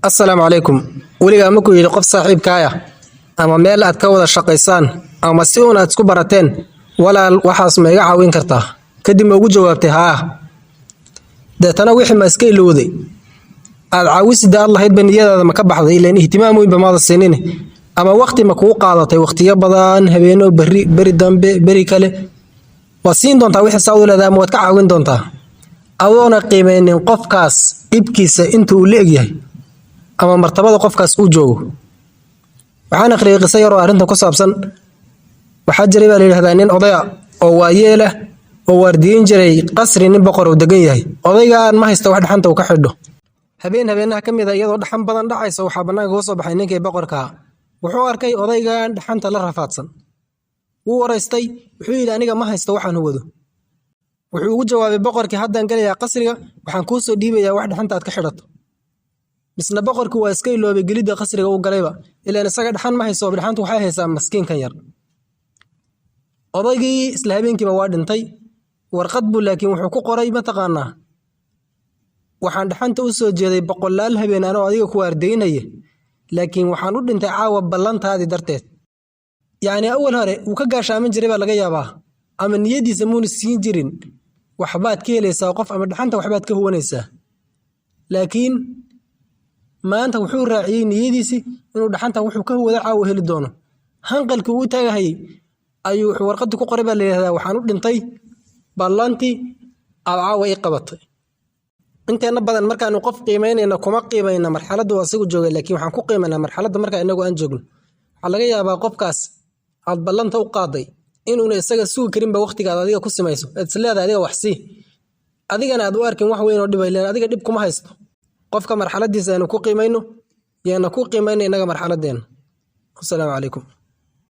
Assalaamu calaykum. Weligaa ma ku yidhi qof saaxiibkaaya ama meel aad ka wada shaqaysaan ama si uun aad isku barateen walaal waxaas ma iga caawin kartaa? Kadib ma ugu jawaabtay haa. Deetana wixii ma iska ilowday. Aad caawisida aad lahayd baniyadaada ma ka baxday ileen ihtimaam weyn ba maada siinin ama waqti ma kuu qaadatay waqtiyo badan habeeno beri dambe beri kale waa siin doontaa wixii saad u leedahay ama waad ka caawin doontaa adoona qiimeynin qofkaas dhibkiisa intuu u leegyahay ama martabada qofkaas uu joogo. waxaan akhriyay qiso yar oo arrintan ku saabsan. waxaa jiray baa la yidhaahdaa nin odaya oo waayeel ah oo waardiyin jiray qasri nin boqor uu degan yahay. odaygaan ma haysta wax dhaxanta uu ka xidho. habeenaha ka mid ah iyadoo dhaxan badan dhacaysa waxaa bannaanka uga soo baxay ninkii boqorka ah. wuxuu arkay odaygaan dhaxanta la rafaadsan. wuu waraystay wuxuu yidhi aniga ma haysto waxaan wado. wuxuu ugu jawaabay boqorkii haddaan gelayaa qasriga waxaan kuu soo dhiibayaa wax dhaxanta aad ka xidhato. misna boqorku waa iska iloobay gelidda qasriga uu galayba ilaan isaga dhaxan ma hayso dhaxantu waxay haysaa maskiinkan yar. odaygii isla habeenkiiba waa dhintay. warqad buu laakiin wuxuu ku qoray mataqaanaa waxaan dhaxanta u soo jeeday boqolaal habeen anoo adiga ku waardaynaya laakiin waxaan u dhintay caawa ballantaadii darteed. yacni awal hore wuu ka gaashaamin jiray baa laga yaabaa ama niyadiisa muuna siin jirin waxbaad ka helaysaa qof ama dhaxanta waxbaad ka huwanaysaa. laakiin maanta wuxuu raaciyay niyadiisii inuu dhaxanta wuxuu ka huwada caawa heli doono. hanqalkii uu taagahayay ayuu wuxuu warqadii ku qoray baa la yidhahdaa waxaan u dhintay ballantii aad caawa ii qabatay. inteena badan markaanu qof qiimeynayna kuma qiimayna marxaladdu asigu joogay laakiin waxaan ku qiimaynaa marxaladda markaa inagu aan joogno. waxaa laga yaabaa qofkaas aad ballanta u qaaday inuuna isaga sugi karinba waqtigaad adiga ku simayso aad isleedahay adiga wax sii adigana aad u arkin wax weyn oo dhibay leen adiga dhib kuma haysto. qofka marxaladiisa aynu ku qiimayno yaana ku qiimayna inaga marxaladeena. Assalaamu calaykum.